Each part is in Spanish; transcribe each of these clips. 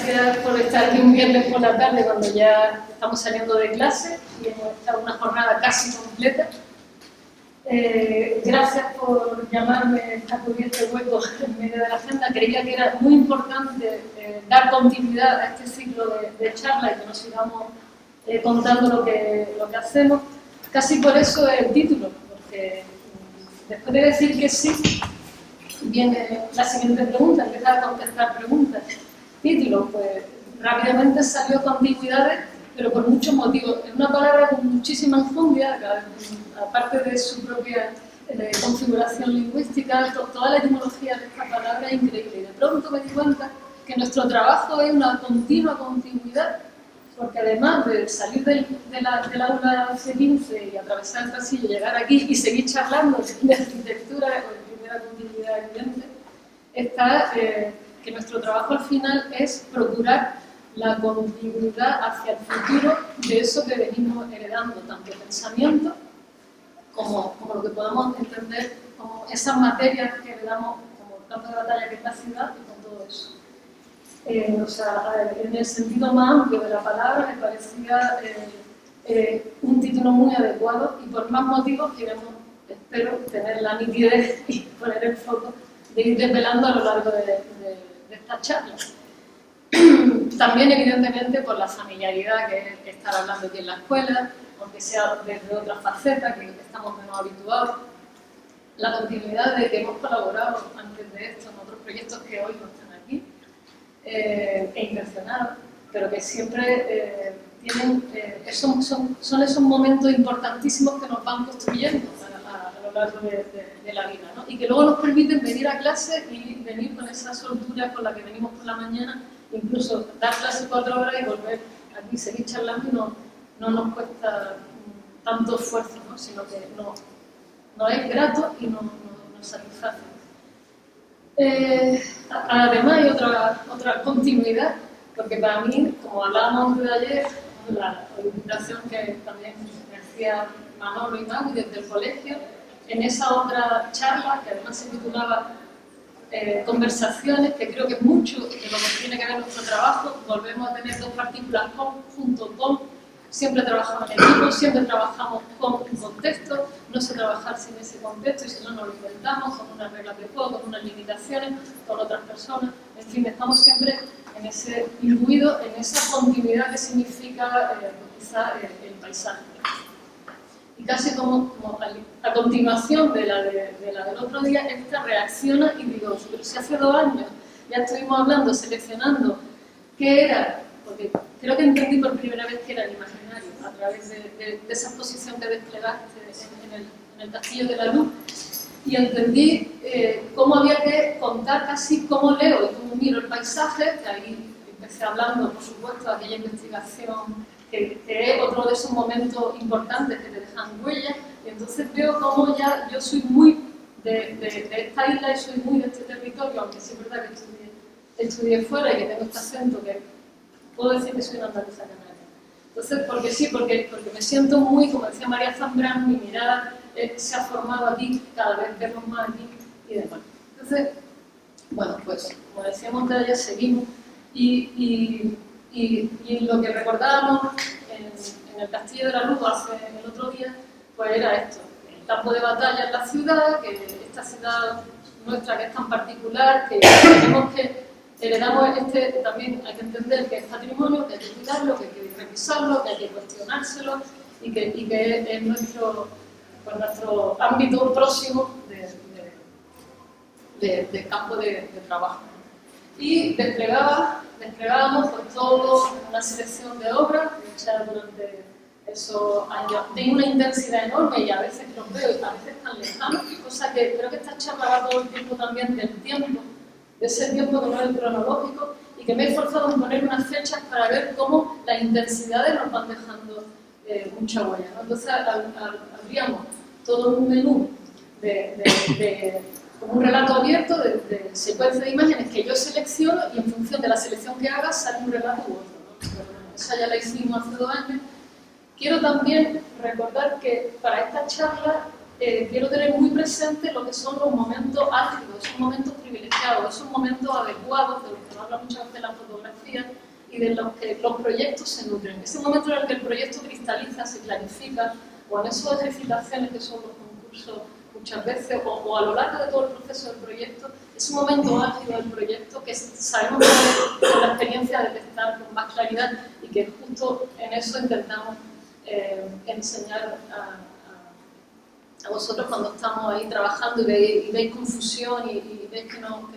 gracias por estar aquí un viernes por la tarde cuando ya estamos saliendo de clase y hemos estado una jornada casi completa. Gracias por llamarme a cubrir este hueco en medio de la agenda. Creía que era muy importante dar continuidad a este ciclo de charlas y que nos sigamos contando lo que hacemos. Casi por eso el título, porque después de decir que sí, viene la siguiente pregunta, empezar a contestar preguntas. Título, pues rápidamente salió continuidades, pero por muchos motivos. Es una palabra con muchísima enjundia, aparte de su propia configuración lingüística, toda la etimología de esta palabra es increíble. Y de pronto me di cuenta que nuestro trabajo es una continua continuidad, porque además de salir del aula C15 y atravesar el pasillo, llegar aquí y seguir charlando de arquitectura, con primera continuidad evidente, está que nuestro trabajo al final es procurar la continuidad hacia el futuro de eso que venimos heredando, tanto pensamiento como lo que podamos entender como esas materias que heredamos como el campo de batalla que es la ciudad y con todo eso. O sea, en el sentido más amplio de la palabra me parecía un título muy adecuado y por más motivos queremos, espero, tener la nitidez y poner el foco de ir desvelando a lo largo de estas charlas. También, evidentemente, por la familiaridad que es estar hablando aquí en la escuela, aunque sea desde otras facetas que estamos menos habituados. La continuidad de que hemos colaborado antes de esto en otros proyectos que hoy no están aquí, e intencionados, pero que siempre tienen, son esos momentos importantísimos que nos van construyendo a lo largo de la vida, ¿no? Y que luego nos permiten venir a clase y venir con esa soltura con la que venimos por la mañana, incluso dar clase 4 horas y volver aquí, seguir charlando y no nos cuesta tanto esfuerzo, ¿no? Sino que nos es grato y nos satisface. Además hay otra continuidad, porque para mí, como hablábamos de ayer, la invitación que también me hacía Manolo y Mau desde el colegio, en esa otra charla, que además se titulaba Conversaciones, que creo que es mucho de lo que tiene que ver nuestro trabajo, volvemos a tener dos partículas junto con, siempre trabajamos en equipo, siempre trabajamos con un contexto, no sé trabajar sin ese contexto y si no nos lo inventamos, con unas reglas de juego, con unas limitaciones, con otras personas, en fin, estamos siempre en ese imbuido, en esa continuidad que significa quizá el paisaje. Y casi como a continuación de la del otro día, esta reacciona y digo, pero si hace 2 años ya estuvimos hablando, seleccionando qué era, porque creo que entendí por primera vez que era el imaginario, a través de esa exposición que desplegaste en el Castillo de la Luz, y entendí cómo había que contar casi cómo leo y cómo miro el paisaje, que ahí empecé hablando, por supuesto, de aquella investigación que es otro de esos momentos importantes que te dejan huellas, y entonces veo cómo ya yo soy muy de esta isla y soy muy de este territorio, aunque sí es verdad que estudié fuera y que tengo este acento que puedo decir que soy una andaluza canaria. Entonces, porque me siento muy, como decía María Zambrano, mi mirada se ha formado aquí, cada vez vemos más aquí y demás. Entonces, bueno, pues como decíamos de ayer, seguimos y lo que recordábamos en el Castillo de la Luz el otro día, pues era esto, el campo de batalla en la ciudad, que esta ciudad nuestra que es tan particular, que tenemos que heredamos también hay que entender que es patrimonio, que hay que cuidarlo, que hay que revisarlo, que hay que cuestionárselo y que es nuestro ámbito próximo de campo de trabajo. Y desplegábamos pues, todo una selección de obras hechas durante esos años de una intensidad enorme y a veces los veo y a veces tan lejanos, cosa que creo que esta charla va todo el tiempo también del tiempo, de ese tiempo que no es cronológico y que me he esforzado en poner unas fechas para ver cómo las intensidades nos van dejando mucha huella, ¿no? Entonces habríamos todo un menú como un relato abierto de secuencia de imágenes que yo selecciono y en función de la selección que haga sale un relato u otro, ¿no? Pero bueno, esa ya la hicimos hace 2 años. Quiero también recordar que para esta charla quiero tener muy presente lo que son los momentos álgidos, esos momentos privilegiados, esos momentos adecuados de los que habla muchas veces la fotografía, y de los que los proyectos se nutren. Ese momento en el que el proyecto cristaliza, se clarifica, o en esas ejercitaciones que son los concursos muchas veces, o a lo largo de todo el proceso del proyecto, es un momento álgido del proyecto que sabemos con la experiencia detectar con más claridad y que justo en eso intentamos enseñar a vosotros cuando estamos ahí trabajando y veis confusión y veis que no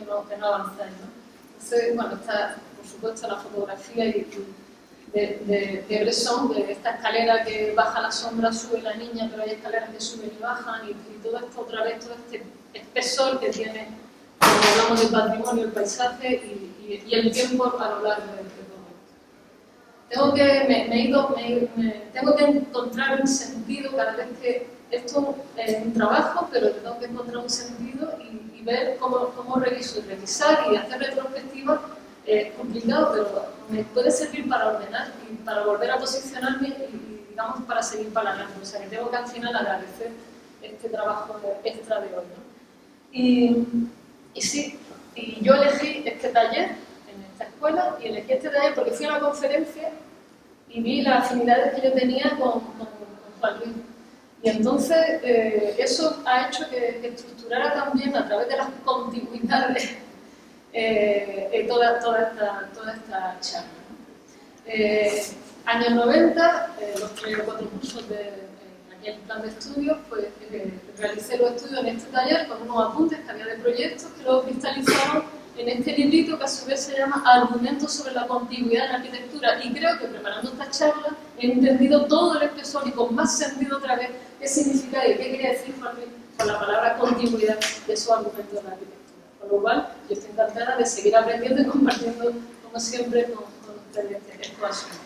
avanzáis, ¿no? Entonces, bueno, está por supuesto la fotografía de Bresson, de esta escalera que baja la sombra, sube la niña, pero hay escaleras que suben y bajan, y todo esto otra vez, todo este espesor que tiene, cuando hablamos del patrimonio, el paisaje y el tiempo a lo largo del momento. Tengo que encontrar un sentido cada vez que esto es un trabajo, pero tengo que encontrar un sentido y ver cómo reviso y revisar y hacer retrospectiva. Es complicado, pero me puede servir para ordenar y para volver a posicionarme y digamos, para seguir para adelante. O sea, que tengo que al final agradecer este trabajo extra de hoy, ¿no? Y sí, y yo elegí este taller en esta escuela y elegí este taller porque fui a una conferencia y vi las afinidades que yo tenía con Juan Luis. Y entonces eso ha hecho que estructurara también a través de las continuidades toda esta charla, ¿no? Años 90, los 3 o 4 cursos de aquel plan de estudios, pues realicé los estudios en este taller con unos apuntes que había de proyectos que luego cristalizaron en este librito que a su vez se llama Argumentos sobre la contiguidad en la arquitectura. Y creo que preparando esta charla he entendido todo el espesor y con más sentido otra vez qué significa y qué quería decir con la palabra contiguidad de esos argumentos de la arquitectura. Con lo cual, yo estoy encantada de seguir aprendiendo y compartiendo, como siempre, con ustedes estos asuntos.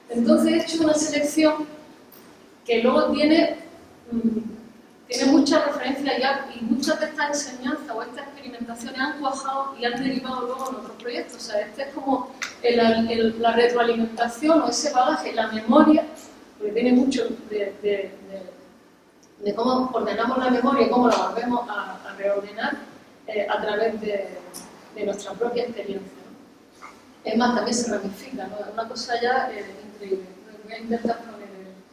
Entonces, he hecho una selección que luego tiene muchas referencias y muchas de estas enseñanzas o estas experimentaciones han cuajado y han derivado luego en otros proyectos. O sea, este es como la retroalimentación o ese bagaje, la memoria, porque tiene mucho de cómo ordenamos la memoria y cómo la volvemos a reordenar a través de nuestra propia experiencia, ¿no? Es más, también se ramifica, ¿no? Es una cosa ya increíble. Voy a intentar poner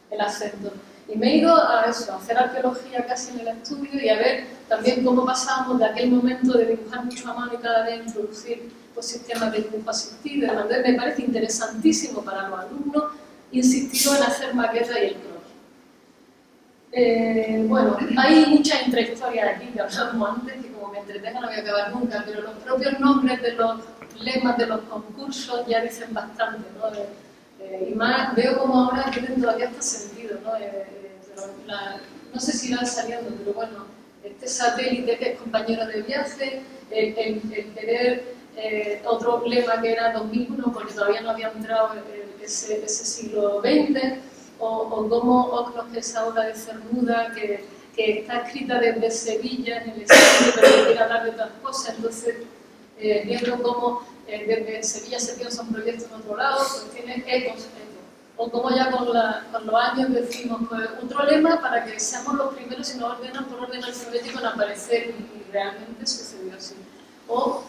el acento. Y me he ido a eso, a hacer arqueología casi en el estudio y a ver también cómo pasábamos de aquel momento de dibujar mucho a mano y cada vez introducir pues, sistemas de dibujo asistido. Entonces me parece interesantísimo para los alumnos insistir en hacer maquetas y el croquis. Bueno, hay muchas intrahistorias aquí que hablábamos antes, que como me entretengo no voy a acabar nunca, pero los propios nombres de los lemas de los concursos ya dicen bastante, ¿no? Y más veo como ahora tienen todavía este sentido, ¿no? No sé si van saliendo, pero bueno, este satélite que es compañero de viaje, el querer otro lema que era 2001, porque todavía no había entrado ese siglo XX, o como Ocnos, que es ahora de Cernuda, que está escrita desde Sevilla en el exilio, pero quiere hablar de otras cosas, entonces viendo cómo desde Sevilla se piensan proyectos en otro lado, pues tiene ecos. O como ya con los años decimos, pues otro lema para que seamos los primeros y nos ordenan por orden alfabético en aparecer, y realmente sucedió así. O,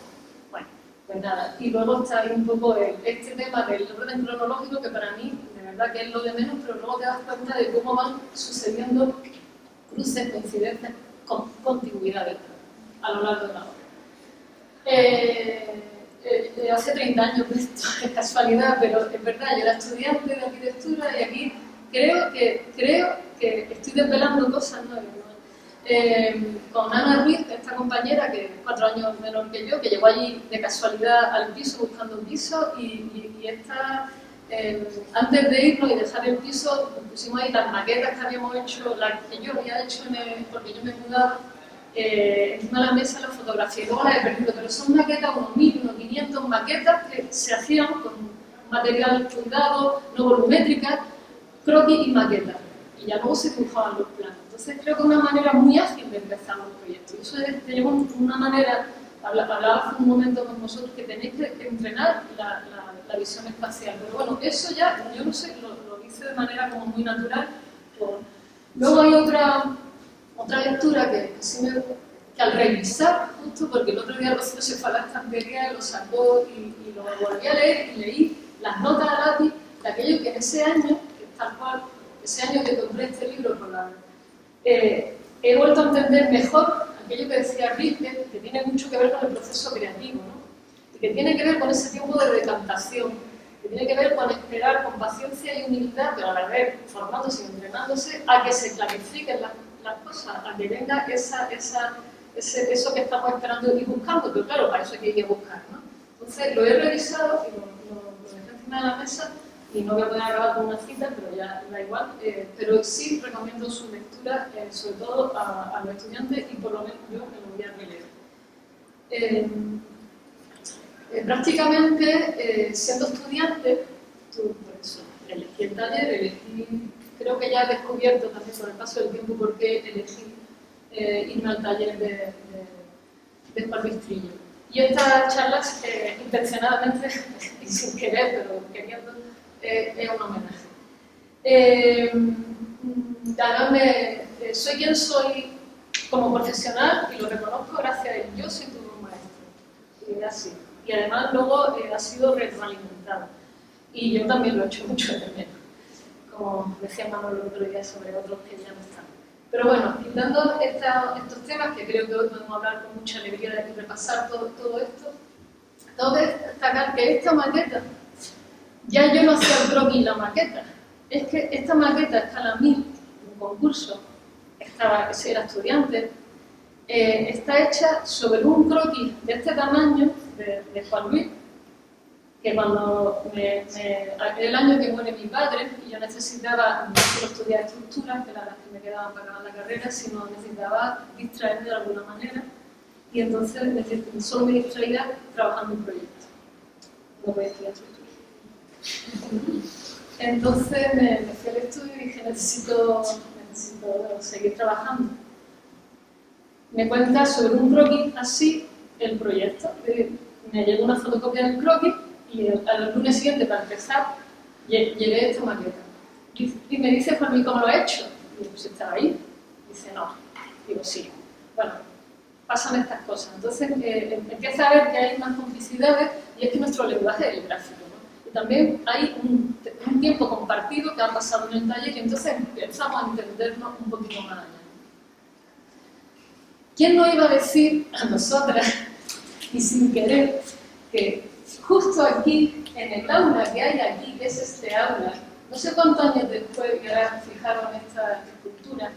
bueno, pues nada. Y luego está ahí un poco este tema del orden cronológico, que para mí, de verdad que es lo de menos, pero luego te das cuenta de cómo van sucediendo cruces, coincidencias, continuidades a lo largo de la obra. Hace 30 años de esto, es casualidad, pero es verdad, yo era estudiante de arquitectura y aquí creo que estoy desvelando cosas nuevas, ¿no? Con Ana Ruiz, esta compañera que es 4 años menor que yo, que llegó allí de casualidad al piso buscando un piso y esta, antes de irnos y dejar el piso, pusimos ahí las maquetas que habíamos hecho, las que yo había hecho porque yo me he mudado, encima de la mesa la fotografía, luego la he perdido, pero son maquetas, unos 1000, unos 500 maquetas que se hacían con material fundado, no volumétricas, croquis y maquetas, y ya luego se dibujaban los planos. Entonces creo que es una manera muy ágil de empezar los proyectos. Eso te lleva una manera, hablaba hace un momento con vosotros, que tenéis que entrenar la visión espacial, pero bueno, eso ya, yo no sé, lo hice de manera como muy natural. Luego hay otra lectura que al revisar, justo porque el otro día Rocío se fue a la estantería y lo sacó y lo volví a leer y leí las notas a lápiz de aquello que en ese año, que tal cual, ese año que compré este libro, he vuelto a entender mejor aquello que decía Rilke, que tiene mucho que ver con el proceso creativo, ¿no? Y que tiene que ver con ese tiempo de decantación, que tiene que ver con esperar con paciencia y humildad, pero a la vez formándose y entrenándose a que se clarifiquen las cosas, a que venga eso que estamos esperando y buscando, pero claro, para eso hay que ir a buscar, ¿no? Entonces lo he revisado y lo dejé encima de la mesa y no voy a poder acabar con una cita, pero ya da igual, pero sí recomiendo su lectura, sobre todo a los estudiantes, y por lo menos yo me lo voy a releer. Prácticamente, siendo estudiante, por eso, elegí el taller, creo que ya he descubierto también con el paso del tiempo por qué elegí irme al taller de Juan Luis Trillo. Y estas charlas, intencionadamente y sin querer, pero queriendo, es un homenaje. Además, soy quien soy como profesional y lo reconozco gracias a él. Yo soy tu maestro, y así. Y además luego ha sido retroalimentado. Y yo también lo he hecho mucho de menos, como decía Manuel el otro día sobre otros que ya no están. Pero bueno, quitando estos temas, que creo que hoy podemos hablar con mucha alegría y repasar todo esto, tengo que destacar que esta maqueta, ya yo no hacía el croquis la maqueta, es que esta maqueta, escala 1000, un concurso, era estudiante, está hecha sobre un croquis de este tamaño de Juan Luis, que cuando el año que muere mi padre, y yo necesitaba no solo estudiar estructuras, que eran las que me quedaban para acabar la carrera, sino necesitaba distraerme de alguna manera, y entonces solo me distraía trabajando en proyectos. No podía estudiar estructuras. Entonces me fui al estudio y dije, necesito seguir trabajando. Me cuenta sobre un croquis así el proyecto. Me llegó una fotocopia del croquis y al lunes siguiente, para empezar, llegué esta maqueta. Y me dice, Juan Luis, ¿cómo lo he hecho? Y digo, pues estaba ahí. Dice, no. Digo, sí. Bueno, pasan estas cosas. Entonces empieza a ver que hay más complicidades y es que nuestro lenguaje es el gráfico, ¿no? Y también hay un tiempo compartido que ha pasado en el taller y entonces empezamos a entendernos un poquito más allá. ¿Quién nos iba a decir a nosotras, y sin querer, que justo aquí, en el aula que hay aquí, que es este aula, no sé cuántos años después, que ahora fijaron esta escultura,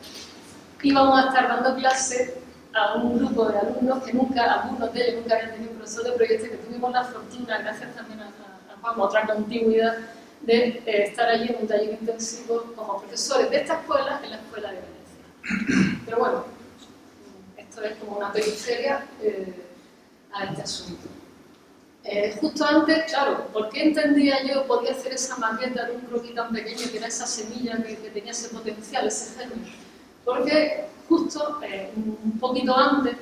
íbamos a estar dando clase a un grupo de alumnos que algunos de ellos nunca habían tenido un profesor de proyecto, que tuvimos la fortuna, gracias también a Juan, otra continuidad, de estar allí en un taller intensivo como profesores de esta escuela en la Escuela de Venecia. Pero bueno, esto es como una periferia a este asunto. Justo antes, claro, ¿por qué entendía yo, podía hacer esa maqueta de un croquis tan pequeño que era esa semilla que tenía ese potencial, ese germen? Porque justo un poquito antes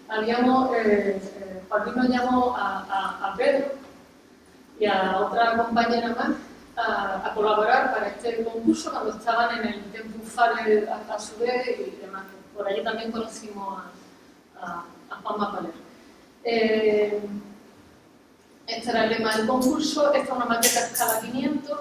habíamos, Juan Luis nos llamó a Pedro y a otra compañera más a colaborar para este concurso cuando estaban en el Tempus Fugere a su vez y demás. Por allí también conocimos a Juanma Paler. Este era el lema del concurso, esta es una maqueta a escala 500.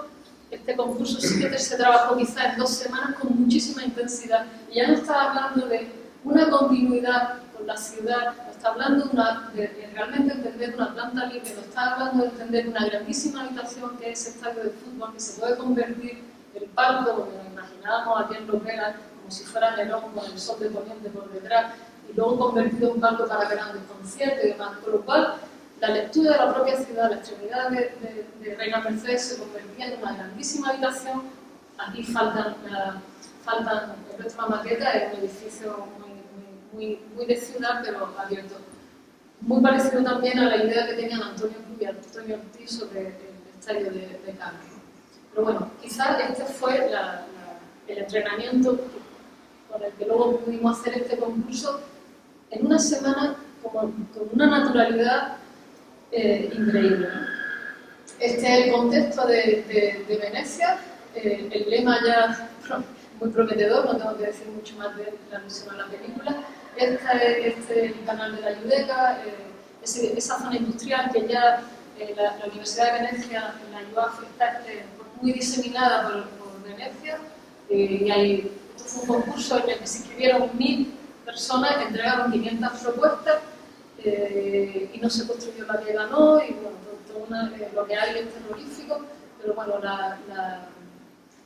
Este concurso sí que se trabajó quizás en 2 semanas con muchísima intensidad. Y ya no estaba hablando de una continuidad con la ciudad, no está hablando de realmente entender una planta libre, no está hablando de entender una grandísima habitación que es ese estadio de fútbol, que se puede convertir el palco, donde nos imaginábamos aquí en Ropera, como si fuera Nerón con el sol de poniente por detrás, y luego convertido en palco para grandes conciertos y demás. Con lo cual, la lectura de la propia ciudad, la extremidad de Reina Mercedes se convertía en una grandísima habitación. Aquí faltan el resto de la maqueta, es un edificio muy de ciudad, pero abierto. Muy parecido también a la idea que tenían Antonio Cruz y Antonio Ortiz sobre el estadio de Cádiz. Pero bueno, quizás este fue el entrenamiento con el que luego pudimos hacer este concurso en una semana con una naturalidad increíble, ¿no? Este es el contexto de Venecia, el lema ya muy prometedor, no tengo que decir mucho más de la alusión a la película. Este es el canal de la Judeca, esa zona industrial que ya la Universidad de Venecia, la IUAF, está muy diseminada por Venecia, y fue un concurso en el que se inscribieron 1000 personas, entregaron 500 propuestas, y no se construyó la que ganó, y bueno, lo que hay es terrorífico, pero bueno,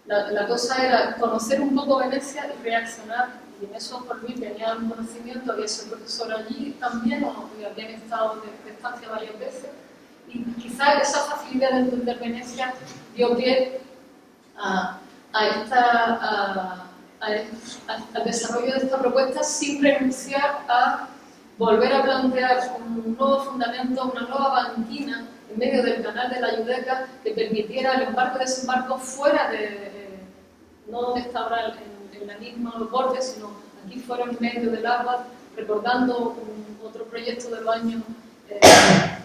la cosa era conocer un poco Venecia y reaccionar, y en eso por mí tenía un conocimiento, había sido profesor allí también, o habían estado de estancia varias veces, y quizás esa facilidad de entender Venecia dio pie al desarrollo de esta propuesta sin renunciar a volver a plantear un nuevo fundamento, una nueva banquina en medio del canal de la Giudecca que permitiera el embarque y desembarco fuera no donde está ahora en la misma los bordes, sino aquí fuera en medio del agua, recordando otro proyecto de los años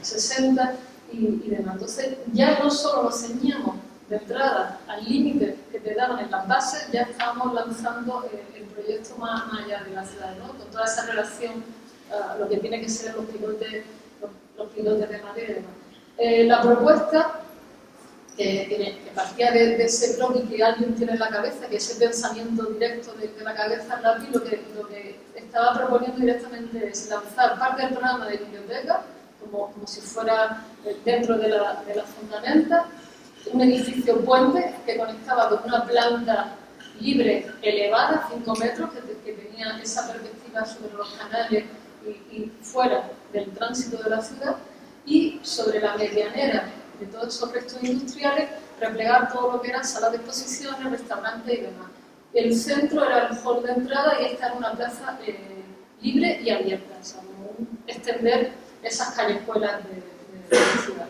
60 y demás. Entonces ya no solo nos ceñíamos de entrada al límite que te daban en las bases, ya estábamos lanzando el proyecto más allá de la ciudad, ¿no? Con toda esa relación, lo que tiene que ser los pilotes de madera y demás. La propuesta que partía de ese bloque que alguien tiene en la cabeza, que ese pensamiento directo de la cabeza lápiz, lo que estaba proponiendo directamente es lanzar parte del programa de biblioteca, como si fuera dentro de la fundamenta, un edificio puente que conectaba con una planta libre elevada, 5 metros, que tenía esa perspectiva sobre los canales y fuera del tránsito de la ciudad, y sobre la medianera de todos esos restos industriales, replegar todo lo que eran salas de exposiciones, restaurantes y demás. El centro era el hall de entrada y esta era una plaza libre y abierta, o sea, extender esas callejuelas de la ciudad.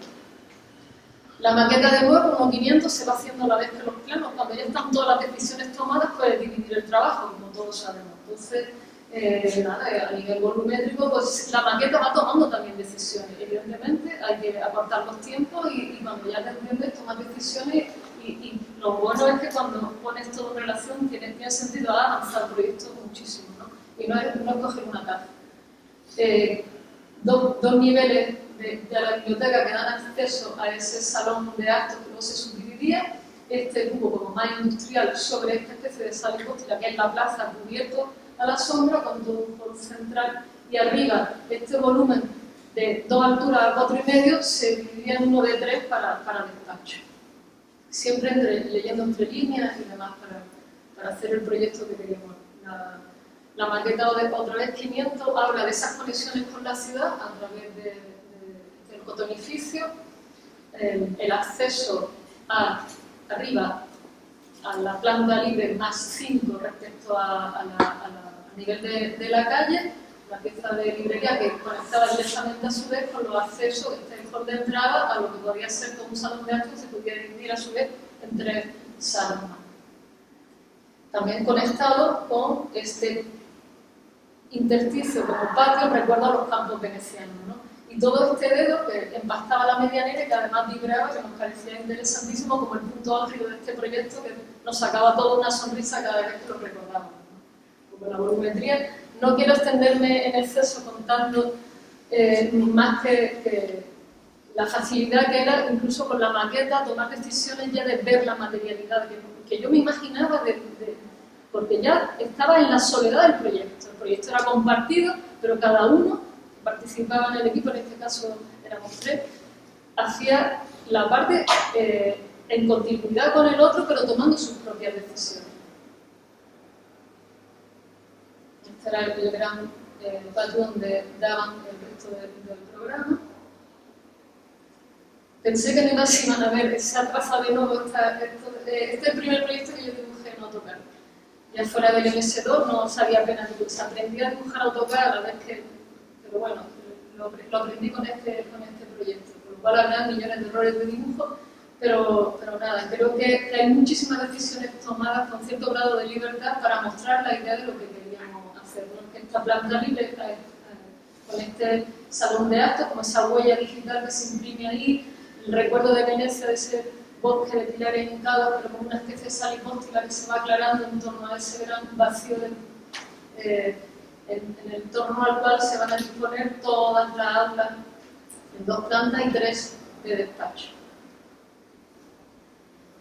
La maqueta de nuevo, como 500, se va haciendo a la vez que los planos. Cuando ya están todas las decisiones tomadas, puedes dividir el trabajo, como todos sabemos. Entonces, a nivel volumétrico, pues la maqueta va tomando también decisiones. Evidentemente, hay que acortar los tiempos y cuando ya te entiendes, tomas decisiones. Y lo bueno es que cuando pones todo en relación, tiene sentido avanzar el proyecto muchísimo, ¿no? Y no es coger una caja. Dos niveles de la biblioteca que dan acceso a ese salón de actos que luego se subdividía, este grupo como más industrial sobre esta especie de sala hipóstila que es la plaza cubierto a la sombra con todo un foro central, y arriba este volumen de 2 alturas a 4,5 se dividía en uno de 3 para despacho, siempre leyendo entre líneas y demás para hacer el proyecto que queríamos. La maqueta otra vez 500 habla de esas conexiones con la ciudad a través del cotonificio, el acceso arriba a la planta libre más 5 respecto al nivel de la calle, la pieza de librería que conectaba directamente a su vez con los accesos, este hall de entrada, a lo que podría ser como un salón de actos que se pudiera dividir a su vez en 3 salas más. También conectado con este intersticio como patio, recuerda a los campos venecianos, ¿no? Y todo este dedo que empastaba la medianera y que además vibraba, que nos parecía interesantísimo como el punto álgido de este proyecto, que nos sacaba toda una sonrisa cada vez que lo recordábamos, ¿no? Como la volumetría. No quiero extenderme en exceso contando más que la facilidad que era, incluso con la maqueta, tomar decisiones ya de ver la materialidad que yo me imaginaba porque ya estaba en la soledad del proyecto. El proyecto era compartido, pero cada uno que participaba en el equipo, en este caso éramos 3, hacía la parte en continuidad con el otro, pero tomando sus propias decisiones. Este era el gran patio donde daban el resto del programa. Pensé que no iban a ver, se ha trazado de nuevo este es el primer proyecto que yo dibujé en AutoCAD. Ya fuera del MS2 no sabía apenas dibujar, aprendí a dibujar AutoCAD a la vez pero bueno, lo aprendí con este proyecto, por lo cual habrá millones de errores de dibujo, pero nada, creo que hay muchísimas decisiones tomadas con cierto grado de libertad para mostrar la idea de lo que queríamos hacer, ¿no? Que esta planta libre con este salón de actos, como esa huella digital que se imprime ahí, el recuerdo de Venecia de ese bosque de pilares hincados, pero como una especie de sala hipóstila que se va aclarando en torno a ese gran vacío en el torno al cual se van a disponer todas las aulas en 2 plantas y 3 de despacho.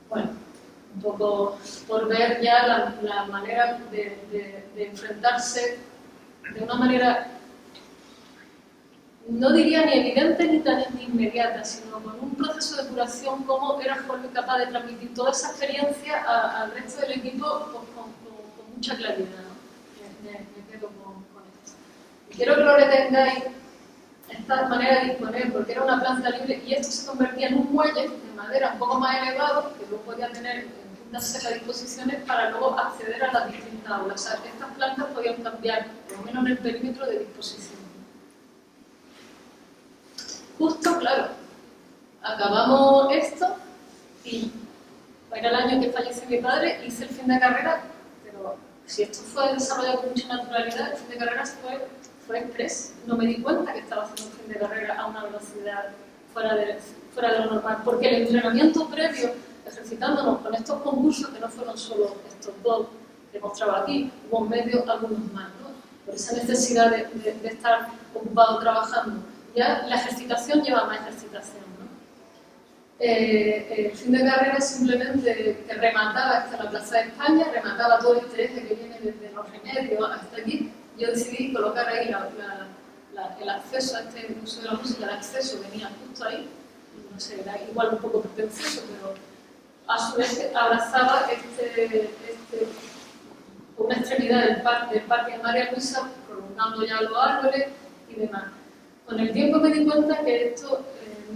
Bueno, un poco por ver ya la manera de enfrentarse de una manera, no diría ni evidente ni tan inmediata, sino con un proceso de curación, cómo era Jorge capaz de transmitir toda esa experiencia al resto del equipo con mucha claridad, ¿no? Me quedo con esto. Y quiero que lo retengáis, esta manera de disponer, porque era una planta libre y esto se convertía en un muelle de madera un poco más elevado, que luego podía tener puntas a disposiciones para luego acceder a las distintas aulas. O sea, estas plantas podían cambiar, por lo menos en el perímetro de disposición. Justo, claro, acabamos esto y era el año que falleció mi padre, hice el fin de carrera, pero si esto fue desarrollado con mucha naturalidad, el fin de carrera fue express. No me di cuenta que estaba haciendo un fin de carrera a una velocidad fuera de lo normal, porque el entrenamiento previo, ejercitándonos con estos concursos, que no fueron solo estos dos que mostraba aquí, hubo en medio algunos más, ¿no? Por esa necesidad de estar ocupado trabajando. Ya la ejercitación lleva más ejercitación, ¿no? El fin de carrera simplemente que remataba hasta la Plaza de España, remataba todo este eje que viene desde Los Remedios hasta aquí. Yo decidí colocar ahí el acceso a este Museo de la Música, el acceso venía justo ahí, no sé, era igual un poco pretencioso, pero a su vez abrazaba una extremidad del parque de María Luisa, prolongando ya los árboles y demás. Con el tiempo me di cuenta que esto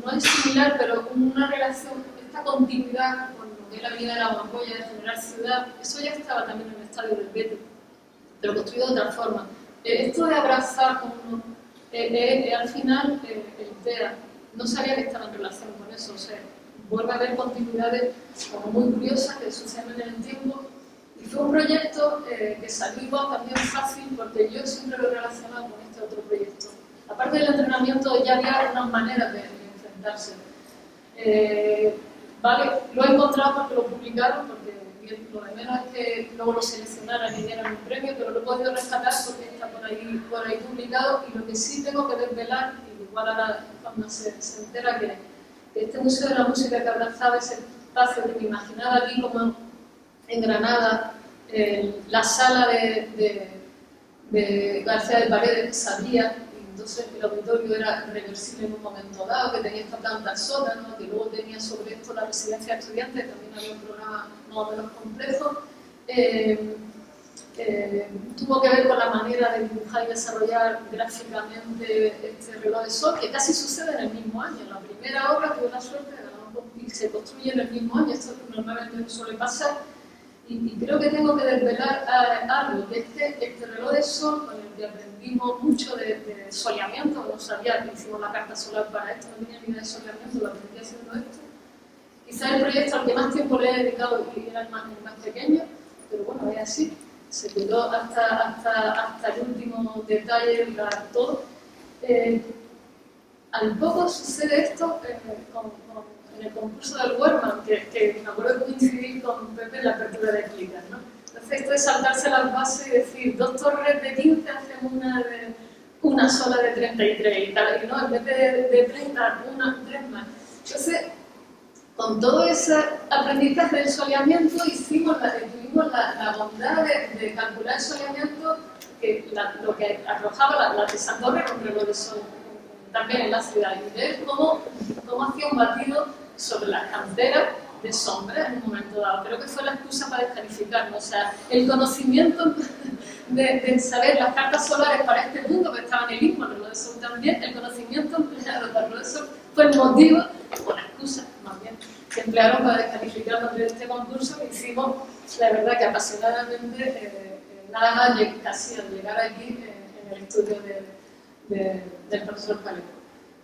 no es similar, pero una relación, esta continuidad con lo que es la Avenida de la Guampolla, de generar ciudad, eso ya estaba también en el Estadio del Betis, pero construido de otra forma. Esto de abrazar al final el TEA, no sabía que estaba en relación con eso, o sea, vuelve a haber continuidades como muy curiosas que suceden en el tiempo. Y fue un proyecto que salió igual también fácil porque yo siempre lo he relacionado con este otro proyecto. Aparte del entrenamiento ya había unas maneras de enfrentarse. Vale, lo he encontrado porque lo publicaron, porque lo de menos es que luego lo seleccionaran y dieran un premio, pero lo he podido rescatar porque está por ahí publicado. Y lo que sí tengo que desvelar, y igual ahora cuando se entera que este Museo de la Música que abrazaba ese espacio que me imaginaba aquí como en Granada, la sala de García de Paredes que se abría, y entonces el auditorio era reversible en un momento dado, que tenía esta planta sótano, que luego tenía sobre esto la residencia de estudiantes, también había un programa más o menos complejo. Tuvo que ver con la manera de dibujar y desarrollar gráficamente este reloj de sol, que casi sucede en el mismo año. La primera obra tuve la suerte de que se construye en el mismo año, esto normalmente no suele pasar. Y creo que tengo que desvelar algo, que este reloj de sol, con el que aprendimos mucho de soleamiento, no sabía que hicimos la carta solar para esto, no tenía ni idea de soleamiento, lo aprendí haciendo esto. Quizás el proyecto al que más tiempo le he dedicado y era el más pequeño, pero bueno, es así, se cuidó hasta el último detalle, todo. Al poco sucede esto en el concurso del Werman, que me acuerdo de coincidir con Pepe en la apertura de Clicas, ¿no? Entonces esto es saltarse las bases y decir, 2 torres de 15 hacen una sola de 33 y tal, y no, en vez de 30, tres más. Entonces, con todo ese aprendizaje del soleamiento, tuvimos la bondad de calcular el soleamiento, lo que arrojaba la de San Torre con reloj de sol también en la ciudad, y ver cómo hacía un batido sobre las canteras de sombra en un momento dado. Creo que fue la excusa para descalificarnos. O sea, el conocimiento de saber las cartas solares para este mundo, que estaba en el Istmo, el reloj de sol también, el conocimiento empleado para el reloj de sol fue el motivo, o la excusa más bien, que emplearon para descalificarnos de este concurso, que hicimos, la verdad, que apasionadamente, nada más casi al llegar aquí en el estudio del profesor Palejo.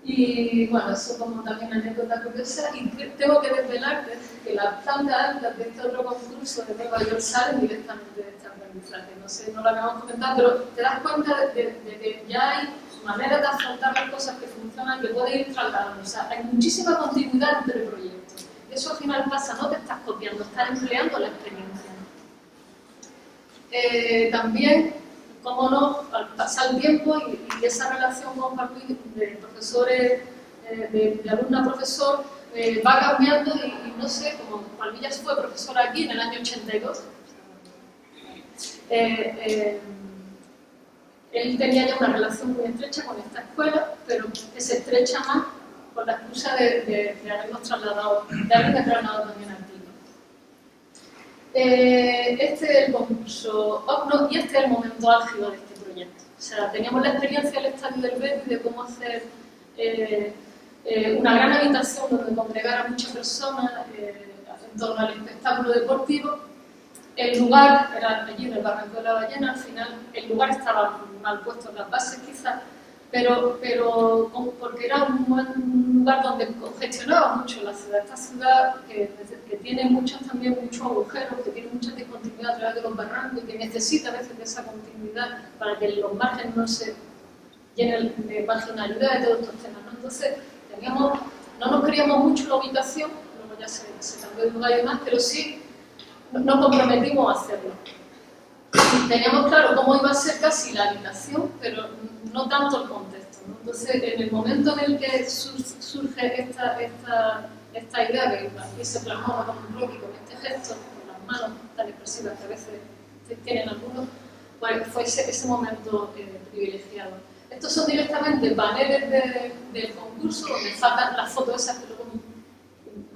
Y bueno, eso como también anécdota curiosa, y tengo que desvelarte que las plantas altas de este otro concurso de Nueva York salen directamente de este aprendizaje. No sé, no lo habíamos comentado, pero te das cuenta de que ya hay maneras de afrontar las cosas que funcionan, que puedes ir trasladando. O sea, hay muchísima continuidad entre proyectos. Eso al final pasa, no te estás copiando, estás empleando la experiencia. También, cómo no, al pasar el tiempo y esa relación con de profesores de alumna a profesor va cambiando y no sé, como Palmillas fue profesora aquí en el año 82, él tenía ya una relación muy estrecha con esta escuela, pero que se estrecha más por la excusa de habernos trasladado, de haberme trasladado también aquí. Este es el concurso OCNO y este es el momento álgido de este proyecto. O sea, teníamos la experiencia del estadio del Betis de cómo hacer una gran habitación donde congregar a muchas personas en torno al espectáculo deportivo. El lugar era allí en el Barranco de la Ballena, al final el lugar estaba mal puesto en las bases quizás, pero porque era un lugar donde congestionaba mucho la ciudad. Esta ciudad que tiene muchos agujeros, que tiene mucha discontinuidad a través de los barrancos y que necesita a veces de esa continuidad para que los márgenes no se llenen de marginalidad de todos estos temas, ¿no? Entonces no nos creíamos mucho la ubicación, luego ya se cambió de lugar y demás, pero sí nos comprometimos a hacerlo. Teníamos claro cómo iba a ser casi la habitación, pero no tanto el contexto, ¿no? Entonces, en el momento en el que surge esta idea, que aquí se plasmó con un croquis, con este gesto, con las manos tan expresivas que a veces tienen algunos, pues fue ese momento privilegiado. Estos son directamente paneles del concurso, donde faltan las fotos esas que luego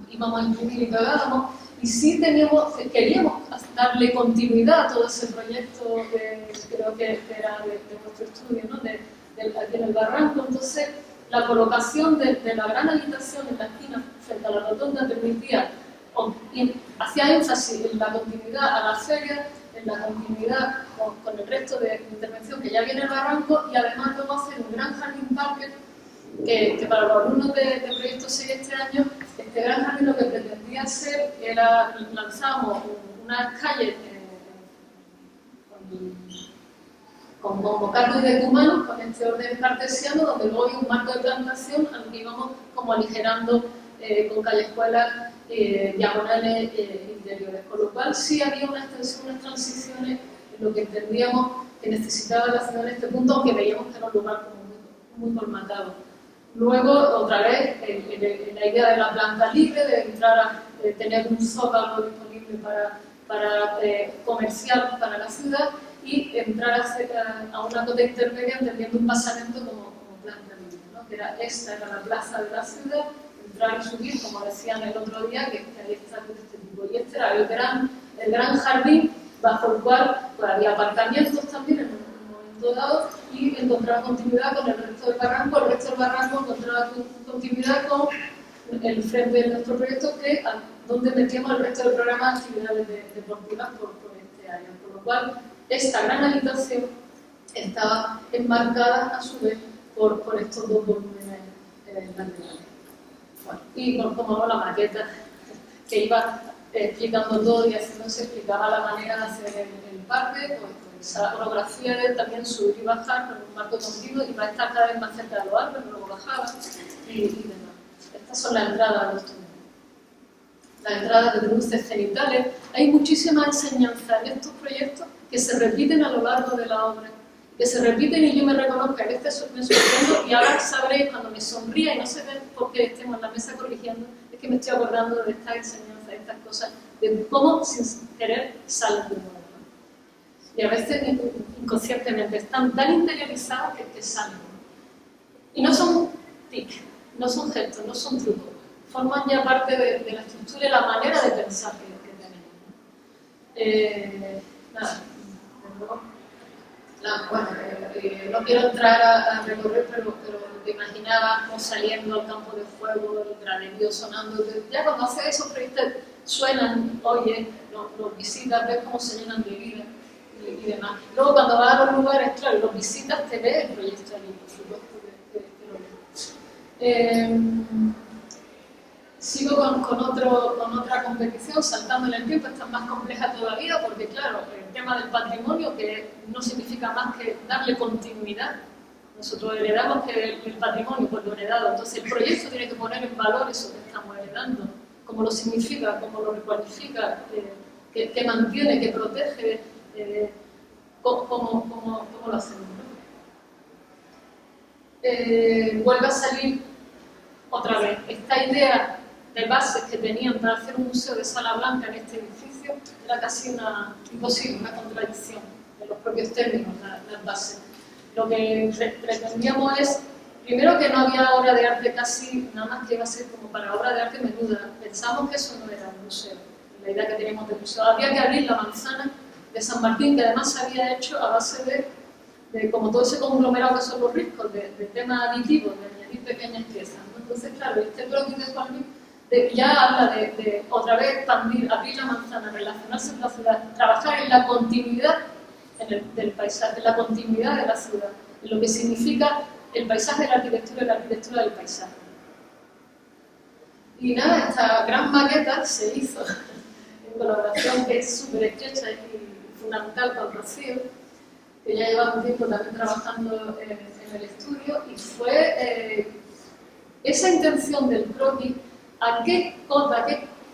íbamos a imprimir y pegábamos. Y sí queríamos darle continuidad a todo ese proyecto que creo que era de nuestro estudio, ¿no? Aquí en el Barranco. Entonces, la colocación de la gran habitación en la esquina frente a la rotonda permitía, hacía énfasis en la continuidad a la feria, en la continuidad con el resto de intervención que ya viene el Barranco, y además luego hacer un gran jardín parque que para los alumnos de Proyecto 6 este año, este gran jardín lo que pretendía ser era, lanzamos unas calles con bocardos de cumanos, con este orden cartesiano, donde luego hay un marco de plantación al que íbamos como aligerando con callejuelas diagonales interiores, con lo cual sí había una extensión, unas transiciones en lo que entendíamos que necesitaba la ciudad en este punto, aunque veíamos que era un lugar como muy colmatado. Luego, otra vez, la idea de la planta libre, de entrar a tener un zócalo disponible para comercial para la ciudad y entrar a una cota intermedia entendiendo un pasamento como planta libre, ¿no? Que esta era la plaza de la ciudad, entrar y subir, como decían el otro día, que ahí está este tipo. Y este era el gran jardín bajo el cual pues, había aparcamientos también en un momento dado y encontraba continuidad con el resto del barranco. El resto del barranco encontraba continuidad con el frente de nuestro proyecto, donde metíamos el resto del programa de actividades deportivas por este área. Por lo cual, esta gran habitación estaba enmarcada a su vez por estos dos volúmenes laterales. Bueno, y como la maqueta que iba explicando todo y haciendo, se explicaba la manera de hacer el parque, pues esa orografía también subir y bajar con un marco continuo y va a estar cada vez más cerca de los árboles, luego bajaba y demás. Estas son las entradas a los túneles. Las entradas de luces cenitales. Hay muchísima enseñanza en estos proyectos que se repiten a lo largo de la obra, que se repiten y yo me reconozco que a veces me sorprendo y ahora sabréis cuando me sonría y no sé por qué estemos en la mesa corrigiendo, es que me estoy acordando de estas enseñanzas, de estas cosas, de cómo sin querer salen de nuevo. Y a veces inconscientemente están tan interiorizadas que salen. Y no son tics, no son gestos, no son trucos, forman ya parte de la estructura y la manera de pensar que tenemos. Nada, no quiero entrar a recorrer, pero te imaginabas como saliendo al campo de fuego, el granerío sonando. Ya cuando haces esos proyectos suenan, oye, los visitas, ves cómo se llenan de vida y demás. Luego cuando vas a los lugares, claro, los visitas, te ves el proyecto allí, por supuesto que lo ves. Sigo con otra competición, saltando en el tiempo, esta es más compleja todavía porque, claro, el tema del patrimonio, que no significa más que darle continuidad. Nosotros heredamos que el patrimonio, pues lo heredado, entonces el proyecto tiene que poner en valor eso que estamos heredando, cómo lo significa, cómo lo recualifica, que mantiene, que protege, cómo lo hacemos, ¿no? Vuelve a salir otra vez, esta idea de bases que tenían para hacer un museo de sala blanca en este edificio era casi imposible, una contradicción de los propios términos, las bases. Lo que pretendíamos es, primero, que no había obra de arte casi, nada más que iba a ser como para obra de arte menuda. Pensamos que eso no era un museo, la idea que teníamos del museo. Había que abrir la manzana de San Martín, que además se había hecho a base de como todo ese conglomerado que son los riscos, de temas aditivos, de añadir pequeñas piezas, ¿no? Entonces, claro, este croquis de Juan ya habla de otra vez expandir, abrir la manzana, relacionarse con la ciudad, trabajar en la continuidad del paisaje, en la continuidad de la ciudad, en lo que significa el paisaje de la arquitectura y la arquitectura del paisaje. Y nada, esta gran maqueta se hizo en colaboración, que es súper estrecha y fundamental con Rocío, que ya lleva un tiempo también trabajando en el estudio, y fue esa intención del croquis, a qué cota,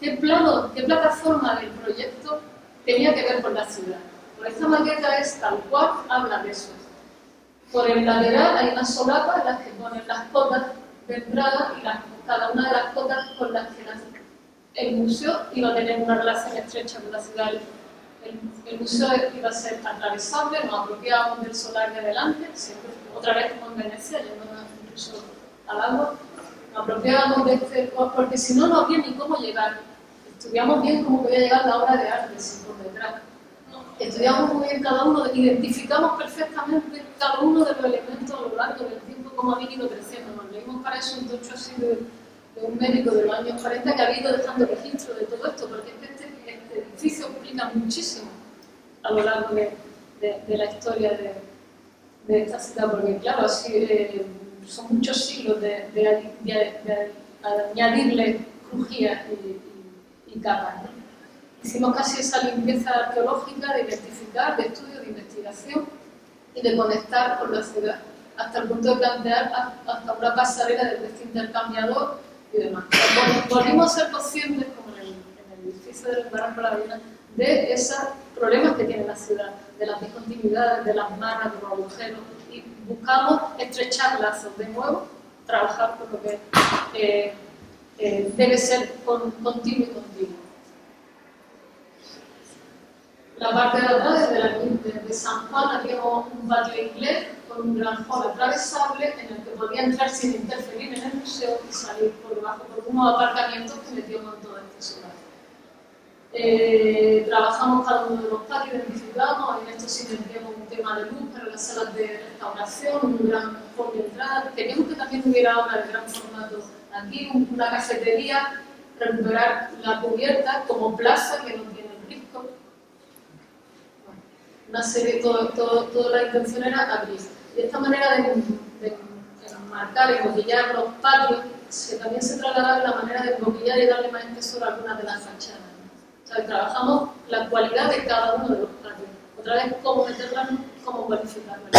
qué plano, qué plataforma del proyecto tenía que ver con la ciudad. Por esta maqueta es tal cual, habla de eso. Por el lateral hay una solapa en las que ponen las cotas de entrada y cada una de las cotas con las que el museo iba a tener una relación estrecha con la ciudad. El museo iba a ser atravesable, nos apropiábamos del solar de delante, siempre, otra vez como en Venecia, yéndonos incluso al agua. Nos apropiábamos de este, porque si no, no había ni cómo llegar. Estudiamos bien cómo podía llegar la obra de arte, sin por detrás. Estudiamos muy bien cada uno, identificamos perfectamente cada uno de los elementos a lo largo del tiempo, cómo han ido creciendo. Nos leímos para eso un tocho así de un médico de los años 40 que ha ido dejando registro de todo esto, porque este edificio explica muchísimo a lo largo de la historia de esta ciudad, porque claro, así son muchos siglos de añadirle crujías y capas, ¿no? Hicimos casi esa limpieza arqueológica de identificar, de estudio, de investigación y de conectar con la ciudad, hasta el punto de plantear hasta una pasarela desde este intercambiador y demás. Volvimos a ser conscientes, como en el edificio del Barranco La Ballena, de esos problemas que tiene la ciudad, de las discontinuidades, de las marras, de los agujeros, y buscamos estrechar lazos de nuevo, trabajar por lo que debe ser continuo y continuo. La parte de atrás, desde San Juan, habíamos un patio inglés con un gran hall atravesable en el que podía entrar sin interferir en el museo y salir por debajo por unos aparcamientos que metíamos en todo este solar. Trabajamos cada uno de los patios, identificamos, en esto sí metíamos un tema de luz para las salas de restauración, un gran hall de entrada. Queríamos que también hubiera obra de gran formato aquí, una cafetería, recuperar la cubierta como plaza que no tiene el risco. Una serie, toda la intención era abrir. Y esta manera de enmarcar y boquillar los patios también se trasladaba en la manera de boquillar y darle más espesor a algunas de las fachadas. O sea, trabajamos la cualidad de cada uno de los patios. Otra vez, cómo meterlas, cómo cualificarlas.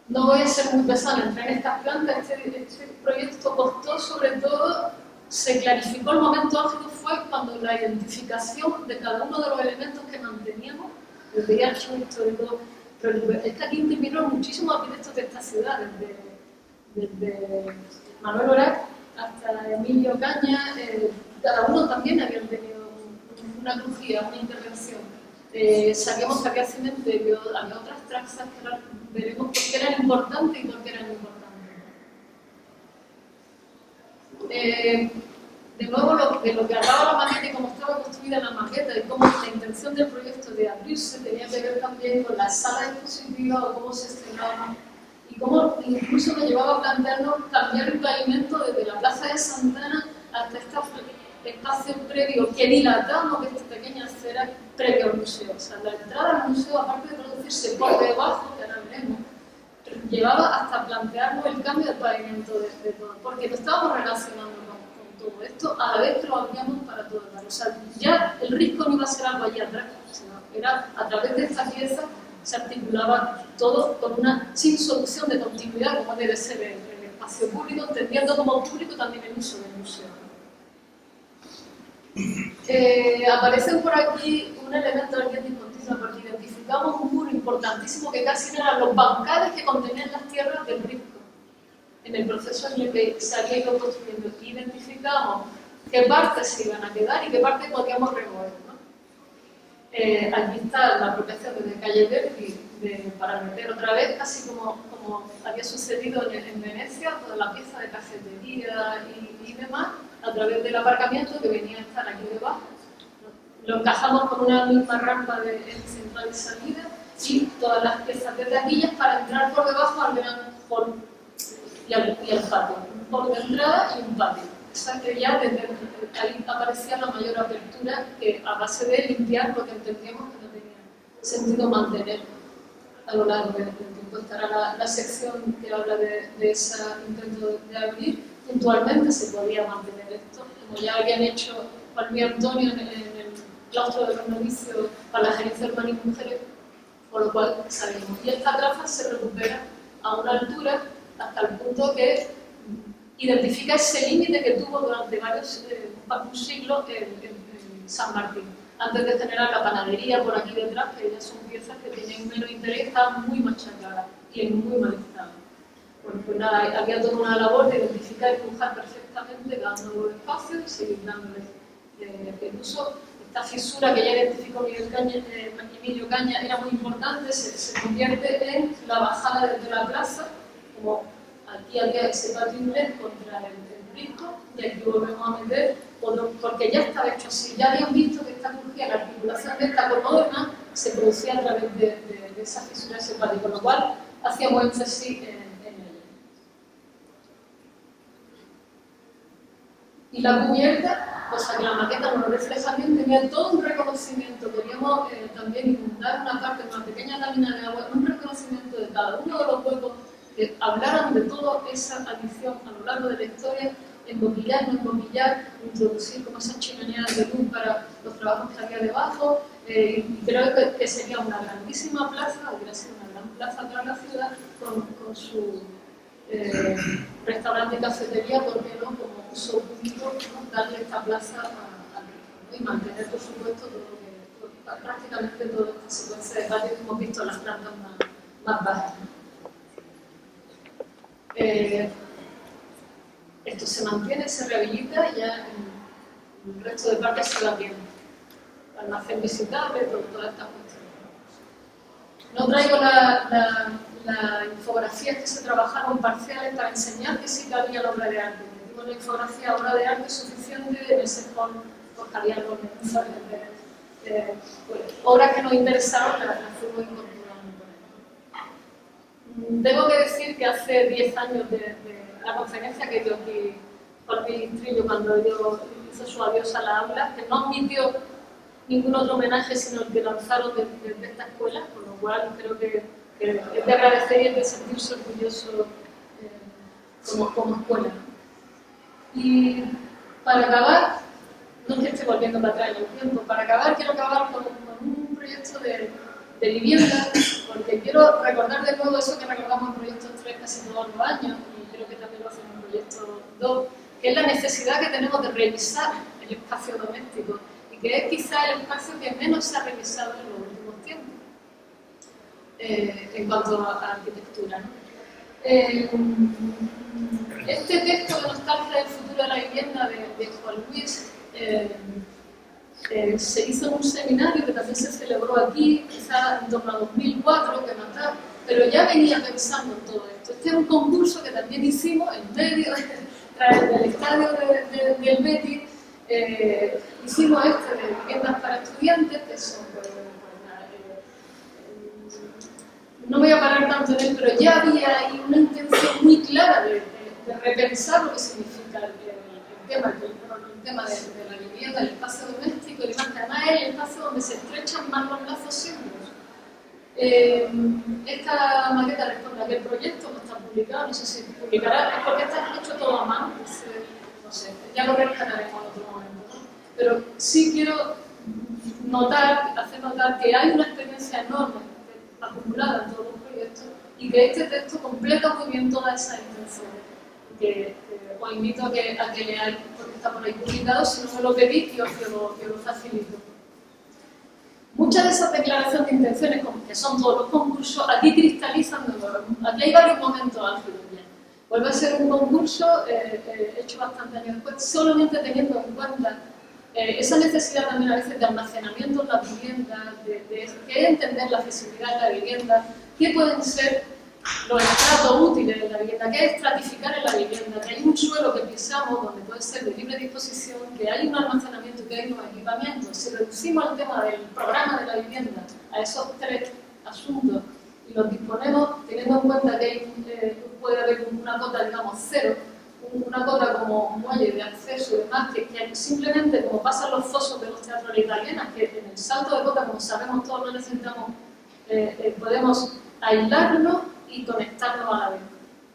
No voy a ser muy pesada en entrar en estas plantas. Este proyecto costó, sobre todo, se clarificó el momento álgido fue cuando la identificación de cada uno de los elementos que manteníamos, desde archivo histórico, pero es que aquí intervinieron muchísimos arquitectos de esta ciudad, desde Manuel Orac hasta Emilio Caña, cada uno también habían tenido una crujía, una intervención. Sabíamos que había cementerio, había otras trazas que veremos por qué eran importantes y por qué eran importantes. De nuevo, de lo que hablaba la maqueta y cómo estaba construida la maqueta y cómo la intención del proyecto de abrirse tenía que ver también con la sala expositiva o cómo se estrenaba y cómo incluso nos llevaba a plantearnos cambiar el pavimento desde la plaza de Santana hasta este espacio previo que dilatamos esta pequeña acera previo al museo. O sea, la entrada al museo, aparte de producirse por debajo, que ahora veremos, llevaba hasta plantearnos el cambio de pavimento de todo, porque lo estábamos relacionando con todo esto a la vez que lo abríamos para todo el barrio. O sea, ya el risco no iba a ser algo allá atrás, sino era a través de esta pieza se articulaba todo con sin solución de continuidad, como debe ser el espacio público, entendiendo como público también el uso del museo. Aparecen por aquí un elemento del bien discontinuo, porque identificamos un muro importantísimo que casi eran los bancales que contenían las tierras del risco. en el proceso en el que se había ido construyendo. Identificamos qué partes se iban a quedar y qué partes podíamos remover, ¿no? Aquí está la apropiación desde Calle Verdi para meter otra vez, casi como había sucedido en Venecia, toda la pieza de cafetería y demás, a través del aparcamiento que venía a estar aquí debajo. Lo encajamos con una misma rampa de central de salida y todas las piezas de taquillas para entrar por debajo al gran hall y al patio. Un hall de entrada y un patio. O sea que ya desde ahí aparecía la mayor apertura, que a base de limpiar lo que entendíamos que no tenía sentido mantener a lo largo del tiempo. Estará la sección que habla de ese intento de abrir. Puntualmente se podía mantener esto, como ya habían hecho Juan Luis Antonio en el claustro de los novicios para la gerencia urbana y mujeres, por lo cual sabíamos. Y esta plaza se recupera a una altura hasta el punto que identifica ese límite que tuvo durante un siglo en San Martín, antes de generar la panadería por aquí detrás, que ya son piezas que tienen menos interés, estaban muy machacadas y en muy mal estado. Bueno, pues nada, había toda una labor de identificar y dibujar perfectamente cada uno de los espacios y seguir dándoles uso. Esta fisura que ya identificó Emilio Caña era muy importante, se convierte en la bajada desde la plaza, como aquí había ese patio inglés contra el risco, y aquí volvemos a meter, porque ya estaba hecho así, ya habían visto que esta crujía, la articulación de esta columna se producía a través de esa fisura, ese patio, con lo cual hacíamos énfasis en ella. Y la cubierta, cosa que la maqueta nos refleja bien, tenía todo un reconocimiento. Queríamos también inundar una parte, una pequeña lámina de agua, un reconocimiento de cada uno de los huecos que hablaran de toda esa adición a lo largo de la historia, emboquillar, no emboquillar, introducir como esas chimeneas de luz para los trabajos que había debajo. Y creo que sería una grandísima plaza, hubiera sido una gran plaza para la ciudad, con su restaurante y cafetería, porque no, como uso público, ¿no? Darle esta plaza al río, ¿no? Y mantener, por supuesto, prácticamente toda esta secuencia de patios que hemos visto en las plantas más bajas. Esto se mantiene, se rehabilita y ya en el resto de partes se va viendo. Almacén visitable, todas estas cuestiones. No traigo la infografía que se trabajaron parciales para enseñar que sí que había la obra de arte. Metimos la infografía obra de arte suficiente en ese fondo, porque había algo obras que nos interesaban, las fuimos incorporando. Debo que decir que hace 10 años de la conferencia que dio aquí Jorge Trillo cuando hizo su adiós a la aula, que no admitió ningún otro homenaje sino el que lanzaron desde esta escuela, con lo cual creo que es de agradecer y es de sentirse orgulloso como escuela. Y para acabar, no es que esté volviendo para atrás en el tiempo, para acabar quiero acabar con un proyecto de vivienda, porque quiero recordar de nuevo eso que recordamos en Proyecto 3 casi todos los años, y creo que también lo hacen en Proyecto 2, que es la necesidad que tenemos de revisar el espacio doméstico, y que es quizá el espacio que menos se ha revisado en los últimos tiempos, en cuanto a arquitectura, ¿no? Este texto de Nostalgia del futuro de la vivienda de Juan Luis se hizo en un seminario que también se celebró aquí, quizá en torno a 2004, que no está, pero ya venía pensando en todo esto. Este es un concurso que también hicimos en medio del estadio del Betis. Hicimos este de viviendas para estudiantes, que son, no voy a parar tanto en él, pero ya había ahí una intención muy clara de repensar lo que significa el tema de la vivienda, el espacio doméstico, y demás, que además es el espacio donde se estrechan más los lazos símbolos. Esta maqueta responde a aquel proyecto, no está publicado, no sé si publicará, es porque está hecho todo a mano, no sé, ya lo rescataremos en otro momento, ¿no? Pero sí quiero hacer notar que hay una experiencia enorme acumulada en todos los proyectos y que este texto completa muy bien todas esas intenciones. Que os invito a que leáis, porque está por ahí publicado, si no me lo pedís, yo os lo facilito. Muchas de esas declaraciones de intenciones, que son todos los concursos, aquí cristalizan de nuevo. Aquí hay varios momentos álgidos ya. Vuelve a ser un concurso hecho bastante años después, solamente teniendo en cuenta esa necesidad también a veces de almacenamiento en la vivienda, de entender la accesibilidad de la vivienda, qué pueden ser los estratos útiles de la vivienda, qué es estratificar en la vivienda, que hay un suelo que pisamos donde puede ser de libre disposición, que hay un almacenamiento, que hay unos equipamientos. Si reducimos el tema del programa de la vivienda a esos tres asuntos y los disponemos teniendo en cuenta que puede haber una cota, digamos, cero, una cota como muelle de acceso y demás, que simplemente como pasan los fosos de los teatros italianos, que en el salto de cota, como sabemos todos, no necesitamos, podemos aislarnos y conectarnos a la vez.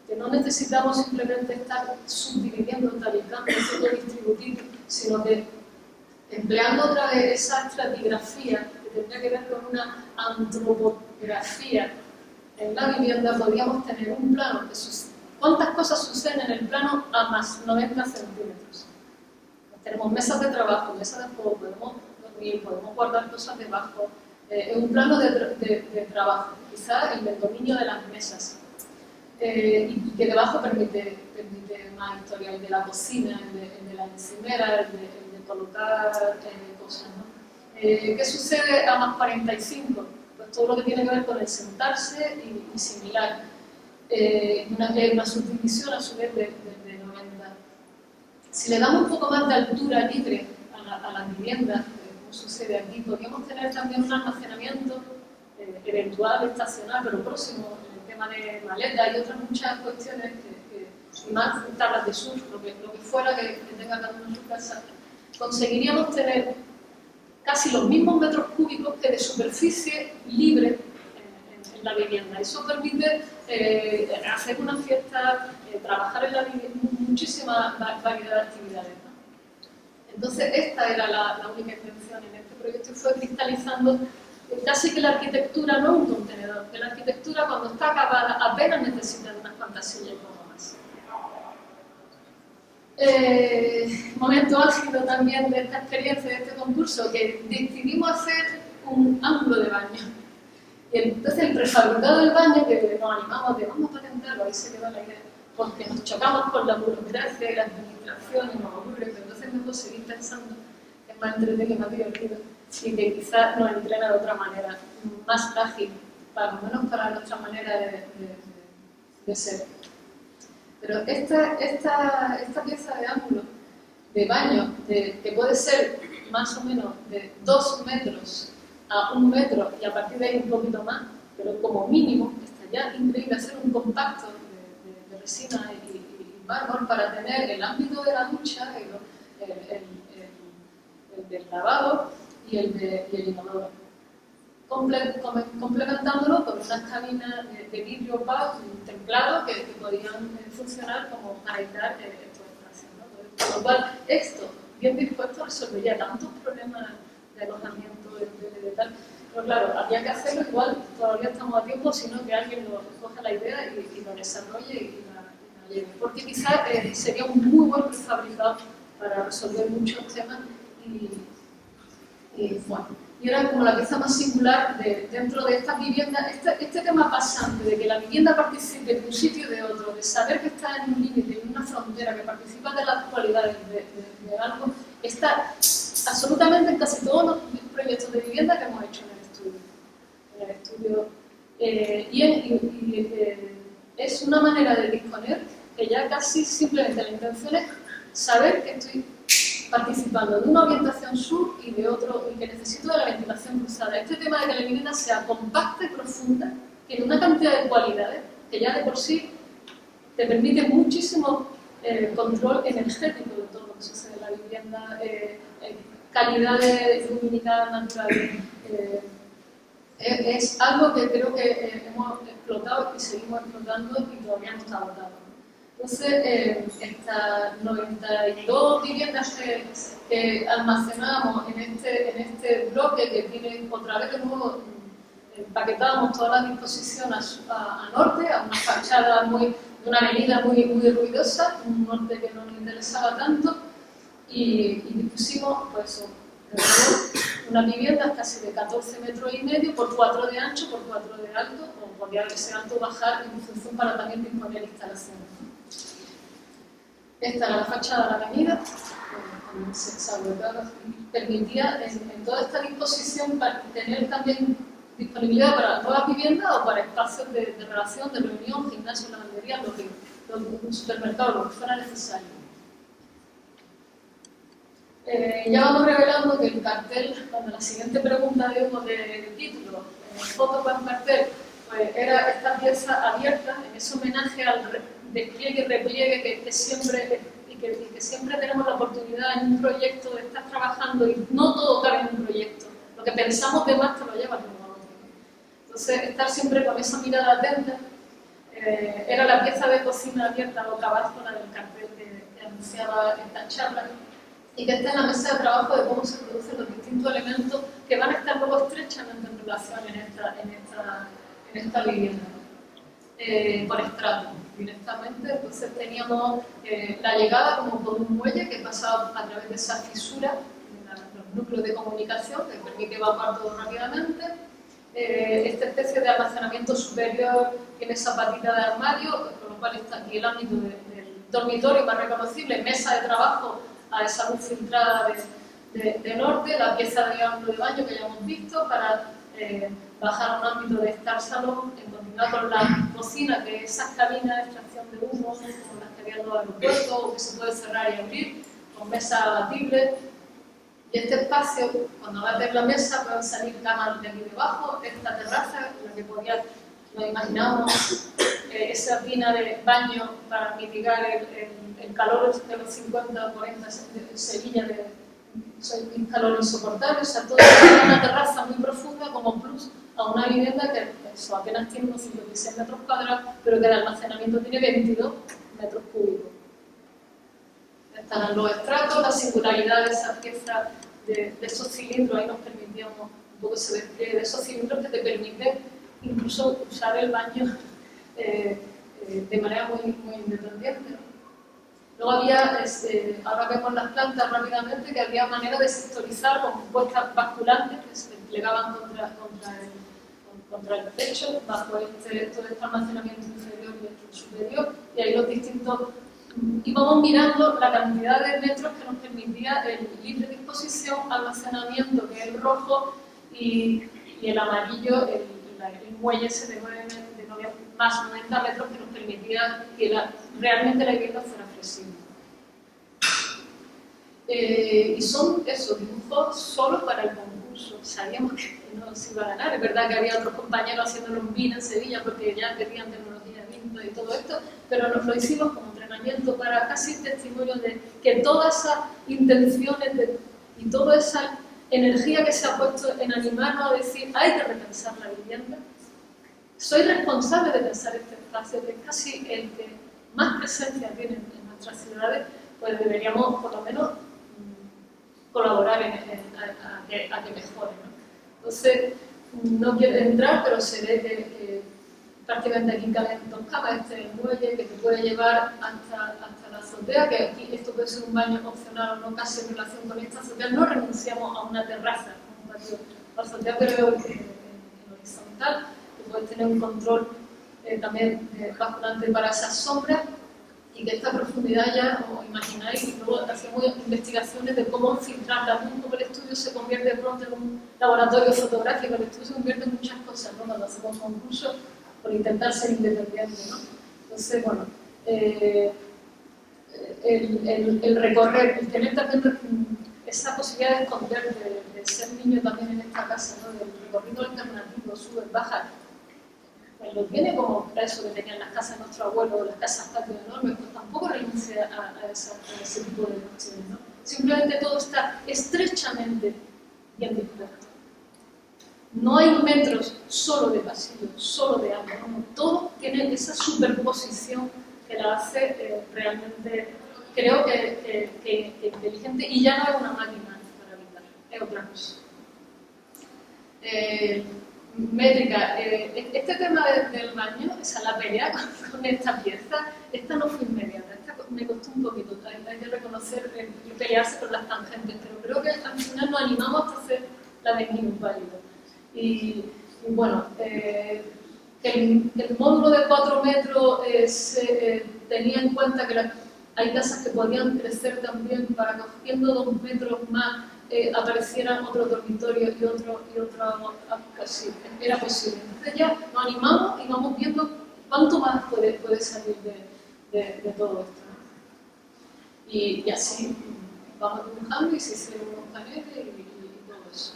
Que no necesitamos simplemente estar subdividiendo, tabicando, haciendo distributir, sino que empleando otra vez esa estratigrafía que tendría que ver con una antropografía en la vivienda, podríamos tener un plano que ¿cuántas cosas suceden en el plano a más 90 centímetros? Tenemos mesas de trabajo, mesas de juego, podemos dormir, podemos guardar cosas debajo. Es un plano de trabajo, quizá el del dominio de las mesas. Y que debajo permite más historia, el de la cocina, el de la encimera, el de colocar cosas, ¿no? ¿Qué sucede a más 45? Pues todo lo que tiene que ver con el sentarse y similar. Una subdivisión a su vez de 90. Si le damos un poco más de altura libre a las viviendas, como sucede aquí, podríamos tener también un almacenamiento eventual, estacional, pero próximo, en el tema de maletas y otras muchas cuestiones, y más tablas de surf, lo que fuera que tenga cada uno en su casa, conseguiríamos tener casi los mismos metros cúbicos que de superficie libre en la vivienda. Eso permite hacer una fiesta, trabajar en la vivienda, muchísima variedad de actividades, ¿no? Entonces, esta era la única intención en este proyecto y fue cristalizando casi que la arquitectura no es un contenedor, que la arquitectura cuando está acabada apenas necesita unas cuantas sillas y poco más. Momento álgido también de esta experiencia, de este concurso, que decidimos hacer un ángulo de baño. Y entonces el prefabricado del baño, que nos animamos de vamos a patentarlo, ahí se quedó la idea, porque nos chocamos con la burocracia y la administración y nos ocurre, pero entonces mejor seguir pensando que es más entretenido y más divertido y que quizás nos entrena de otra manera, más ágil, para lo menos para nuestra manera de ser. Pero esta pieza de ángulo de baño, que puede ser más o menos de 2 metros a 1 metro y a partir de ahí un poquito más, pero como mínimo, está ya increíble hacer un compacto de resina y mármol para tener el ámbito de la ducha, el del lavado y el inodoro. Complementándolo con unas cabinas de vidrio opaco templado que podían funcionar como para aislar estos espacios, ¿no? Con lo cual, esto, bien dispuesto, resolvería tantos problemas de alojamiento, de tal. Pero claro, había que hacerlo igual, todavía estamos a tiempo, sino que alguien lo coja la idea y lo desarrolle y la lleve. Porque quizás sería un muy buen prefabricado para resolver muchos temas y bueno. Y ahora como la pieza más singular dentro de estas viviendas, este tema pasante de que la vivienda participe de un sitio y de otro, de saber que está en un límite, en una frontera, que participa de las cualidades de algo, está absolutamente en casi todos los proyectos de vivienda que hemos hecho en el estudio. Es una manera de disponer que ya casi simplemente la intención es saber que estoy participando de una orientación sur y de otro, y que necesito de la ventilación cruzada. Este tema de que la vivienda sea compacta y profunda, tiene una cantidad de cualidades que ya de por sí te permite muchísimo control energético de todo lo que sucede en la vivienda, calidades lumínicas naturales. Es algo que creo que hemos explotado y seguimos explotando y todavía no está agotado. Entonces, estas 92 viviendas que almacenamos en este bloque, que tiene otra vez de nuevo empaquetábamos toda la disposición a norte, a una fachada de una avenida muy ruidosa, un norte que no nos interesaba tanto, y dispusimos pues, unas viviendas casi de 14 metros y medio por 4 de ancho, por 4 de alto, o podría ser alto o bajar en función para también disponer instalaciones. Esta era la fachada de la avenida, permitía en toda esta disposición para tener también disponibilidad para nuevas viviendas o para espacios de relación, de reunión, gimnasio, lavandería, un supermercado, lo que fuera necesario. Ya vamos revelando que el cartel, cuando la siguiente pregunta de título, foto para un cartel, pues era esta pieza abierta, en ese homenaje al despliegue y repliegue que siempre tenemos la oportunidad en un proyecto de estar trabajando y no todo cabe en un proyecto. Lo que pensamos de más te lo llevas luego a otro. Entonces, estar siempre con esa mirada atenta era la pieza de cocina abierta boca abajo, la del cartel que anunciaba esta charla, y que está en la mesa de trabajo de cómo se producen los distintos elementos que van a estar luego estrechamente en relación en esta vivienda, por estrato directamente. Entonces teníamos la llegada como por un muelle que pasaba a través de esa fisura, los núcleos de comunicación que permite evacuar todo rápidamente. Esta especie de almacenamiento superior tiene esa patita de armario, con lo cual está aquí el ámbito del dormitorio más reconocible, mesa de trabajo a esa luz filtrada de norte, la pieza de ángulo de baño que ya hemos visto para bajar a un ámbito de estar salón en continuidad con la cocina, que es esas cabinas de extracción de humo, como las que había en los aeropuertos, o que se puede cerrar y abrir, con mesas abatibles. Y este espacio, cuando bates la mesa, pueden salir camas de aquí debajo, esta terraza, en la que nos imaginábamos esa tina de baño para mitigar el calor de los 50 o 40 de Sevilla, un calor insoportable. O sea, todo es una terraza muy profunda como plus a una vivienda que eso, apenas tiene unos 56 metros cuadrados, pero que de almacenamiento tiene 22 metros cúbicos. Están los estratos, la singularidad de esa pieza, de esos cilindros, ahí nos permitíamos un poco ese despliegue de esos cilindros que te permiten incluso usar el baño de manera muy, muy independiente, ¿no? Luego había, ahora vemos las plantas rápidamente, que había manera de sectorizar con puestas basculantes que se plegaban contra el techo, bajo todo este almacenamiento inferior y este superior, y ahí los distintos. Íbamos mirando la cantidad de metros que nos permitía el libre disposición, almacenamiento, que es el rojo, y el amarillo, el muelle ese de más 90 metros que nos permitía que realmente la vivienda fuera flexible. Y son esos dibujos solo para el concurso. Sabíamos que no se iba a ganar. Es verdad que había otros compañeros haciendo un BIN en Sevilla porque ya querían tecnología vintage y todo esto, pero nos lo hicimos como entrenamiento para casi testimonio de que todas esas intenciones y toda esa energía que se ha puesto en animarnos a decir hay que repensar la vivienda. Soy responsable de pensar este espacio, que es casi el que más presencia tiene en nuestras ciudades, pues deberíamos por lo menos colaborar a que mejore, ¿no? Entonces, no quiero entrar, pero se ve que prácticamente aquí caben 2 camas, este es el muelle que te puede llevar hasta la azotea, que aquí esto puede ser un baño opcional o no, casi en relación con esta azotea. No renunciamos a una terraza, un patio azotea, pero en horizontal, que puedes tener un control también basculante para esas sombras, y que esta profundidad ya os imagináis, y luego hacemos investigaciones de cómo filtrar la luz, cómo el estudio se convierte de pronto en un laboratorio fotográfico, el estudio se convierte en muchas cosas, ¿no? Cuando hacemos concursos por intentar ser independiente, ¿no? Entonces, bueno, el recorrer, el tener también esa posibilidad de esconder, de ser niño también en esta casa, ¿no? Del recorrido alternativo, sube, baja, pues lo tiene como para eso que tenían las casas de nuestro abuelo, las casas patio enormes, pues tampoco renuncia a ese tipo de cuestiones, ¿no? Simplemente todo está estrechamente bien dispuesto. No hay metros solo de pasillo, solo de algo, ¿no? Todo tiene esa superposición que la hace realmente, creo que inteligente, y ya no es una máquina para habitar, es otra cosa. Métrica, este tema del baño, esa la pelea con esta pieza, esta no fue inmediata, esta me costó un poquito, hay que reconocer y pelearse por las tangentes, pero creo que al final nos animamos a hacer la de minusválido. Y bueno, el módulo de 4 metros tenía en cuenta que hay casas que podían crecer también para cogiendo 2 metros más aparecieran otros dormitorios y otro casi era posible. Entonces ya nos animamos y vamos viendo cuánto más puede salir de todo esto, ¿no? Y así vamos dibujando y se hicieron unos paneles y todo eso.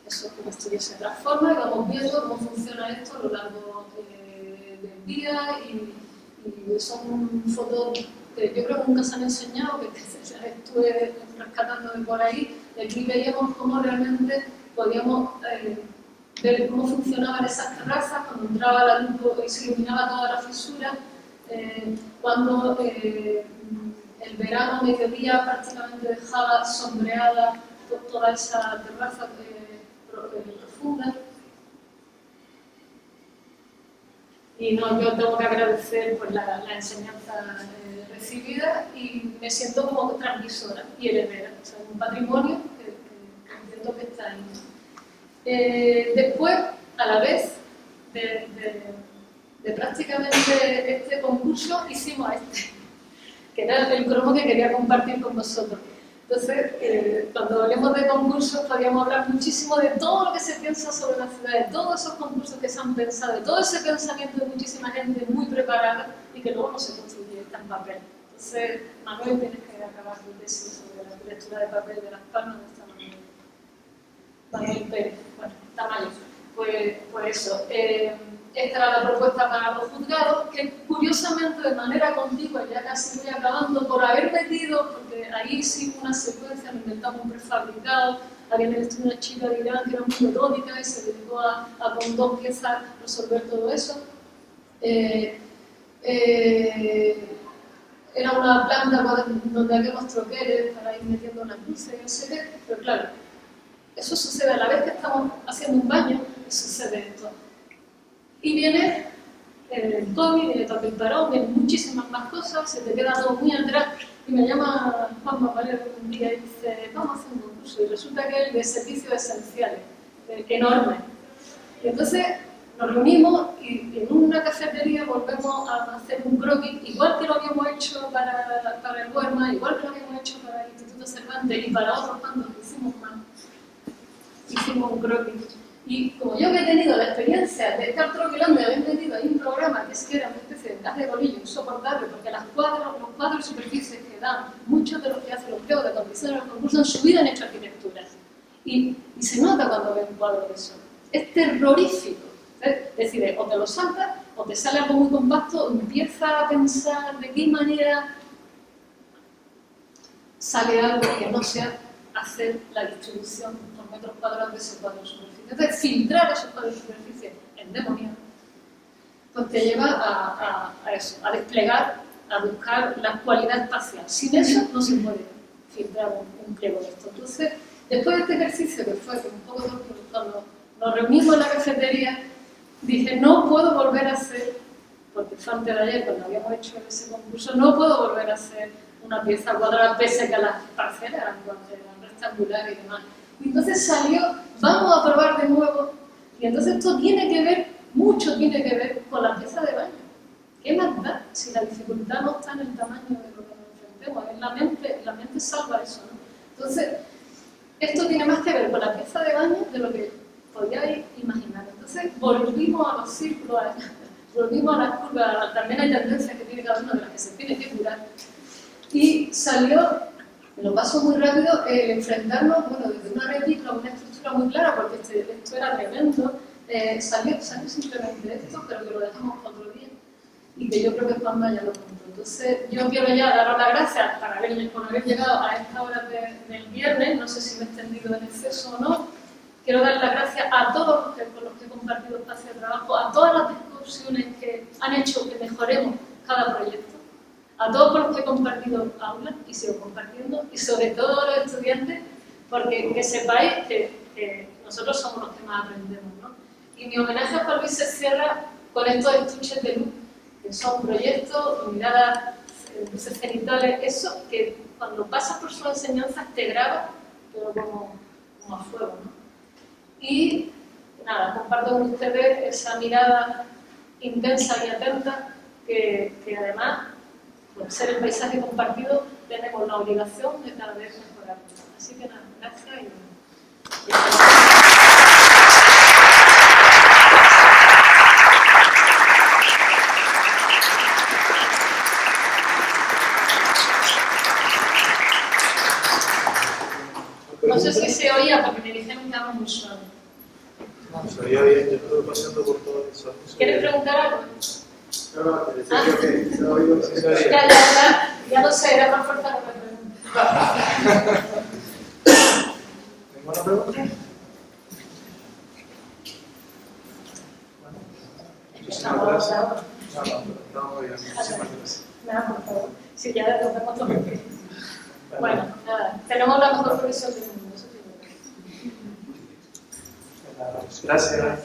Eso, como estudio se transforma y vamos viendo cómo funciona esto a lo largo del día y son fotos que yo creo que nunca se han enseñado, que estuve rescatando de por ahí, y aquí veíamos cómo realmente podíamos ver cómo funcionaban esas terrazas, cuando entraba la luz y se iluminaba toda la fisura, cuando el verano, mediodía, prácticamente dejaba sombreada toda esa terraza profunda. Y no, yo tengo que agradecer pues, la enseñanza recibida y me siento como transmisora y heredera, o sea, un patrimonio que entiendo que está ahí. Después, a la vez de prácticamente este concurso, hicimos que era el cromo que quería compartir con vosotros. Entonces, cuando hablemos de concursos, podríamos hablar muchísimo de todo lo que se piensa sobre la ciudad, de todos esos concursos que se han pensado, de todo ese pensamiento de muchísima gente muy preparada y que luego no se construye, está en papel. Entonces, Manuel, tienes que acabar de decir sobre la arquitectura de papel de Las Palmas de esta manera. Manuel Pérez, bueno, Tamayo. Pues eso. Esta era la propuesta para los juzgados, que curiosamente de manera continua, ya casi voy acabando, por haber metido, porque ahí sí una secuencia, nos inventamos un prefabricado, había en el estudio una chica de Irán que era muy metódica y se dedicó a con 2 piezas resolver todo eso. Era una planta donde habíamos troqueles para ir metiendo las luces y no sé qué, pero claro, eso sucede a la vez que estamos haciendo un baño, y sucede esto. Y viene el COVID, viene también el parón, vienen muchísimas más cosas, se te queda todo muy atrás. Y me llama Juan Valero un día y dice, vamos a hacer un concurso. Y resulta que es de servicios esenciales, enorme. Y entonces nos reunimos y en una cafetería volvemos a hacer un croquis, igual que lo habíamos hecho para el Guerma, igual que lo habíamos hecho para el Instituto Cervantes y para otros tantos que hicimos más. Hicimos un croquis. Y como yo que he tenido la experiencia de estar troquelando y haber metido ahí un programa que es que era una especie de gas de bolillo insoportable, porque los cuadros de superficies que dan, muchos de los que hacen los pliegos de condiciones de los concursos en su vida han hecho arquitectura. Y se nota cuando ven un cuadro de eso. Es terrorífico. Es decir, o te lo saltas, o te sale algo muy compacto, o empieza a pensar de qué manera sale algo que no sea hacer la distribución por metros cuadrados de ese cuadro de superficie. Entonces, filtrar esos cuadros de superficie endemoniados, pues te lleva a eso, a desplegar, a buscar la cualidad espacial. Sin eso no se puede filtrar un pliego de esto. Entonces, después de este ejercicio, que fue un poco tortuoso, cuando nos reunimos en la cafetería, dije, no puedo volver a hacer, porque fue antes de ayer, cuando habíamos hecho ese concurso, no puedo volver a hacer una pieza cuadrada, pese que las parcelas eran rectangulares y demás. Y entonces salió, vamos a probar de nuevo, y entonces esto tiene que ver, mucho tiene que ver con la pieza de baño. ¿Qué más da si la dificultad no está en el tamaño de lo que nos enfrentemos? La mente salva eso, ¿no? Entonces, esto tiene más que ver con la pieza de baño de lo que podíais imaginar. Entonces, volvimos a los círculos, volvimos a las curvas, también hay tendencias que tiene cada uno de las que se tiene que curar. Y salió, lo paso muy rápido, enfrentarnos, bueno, desde una réplica a una estructura muy clara, porque esto era tremendo, salió simplemente esto, pero que lo dejamos para otro día, y que yo creo que Juanma ya lo contó. Entonces, yo quiero ya daros las gracias por haber llegado a esta hora del viernes, no sé si me he extendido en exceso o no. Quiero dar las gracias a todos con los que he compartido espacio de trabajo, a todas las discusiones que han hecho que mejoremos cada proyecto, a todos con los que he compartido aulas y sigo compartiendo, y sobre todo a los estudiantes, porque que sepáis que nosotros somos los que más aprendemos, ¿no? Y mi homenaje a Juan Luis se cierra con estos estuches de luz, que son proyectos, miradas, luces cenitales, eso que cuando pasas por sus enseñanzas te graba, pero como a fuego, ¿no? Y nada, comparto con ustedes esa mirada intensa y atenta que además, por ser el paisaje compartido, tenemos la obligación de cada vez mejorarlo. Así que nada, gracias y no sé si se oía porque me dijeron que hablo muy suave. No, se oía bien, yo estuve pasando por todo eso. ¿Quieres preguntar algo? No, te decía que se oía, sí se oía. Ya no sé, era más fuerte lo que pregunto. ¿Tengo una pregunta? Muchísimas gracias. No, estamos bien. Muchísimas gracias. Nada, por favor. Sí, ya nos vemos todos. Bueno, nada, tenemos la mejor profesión del mundo. Eso sí. Gracias.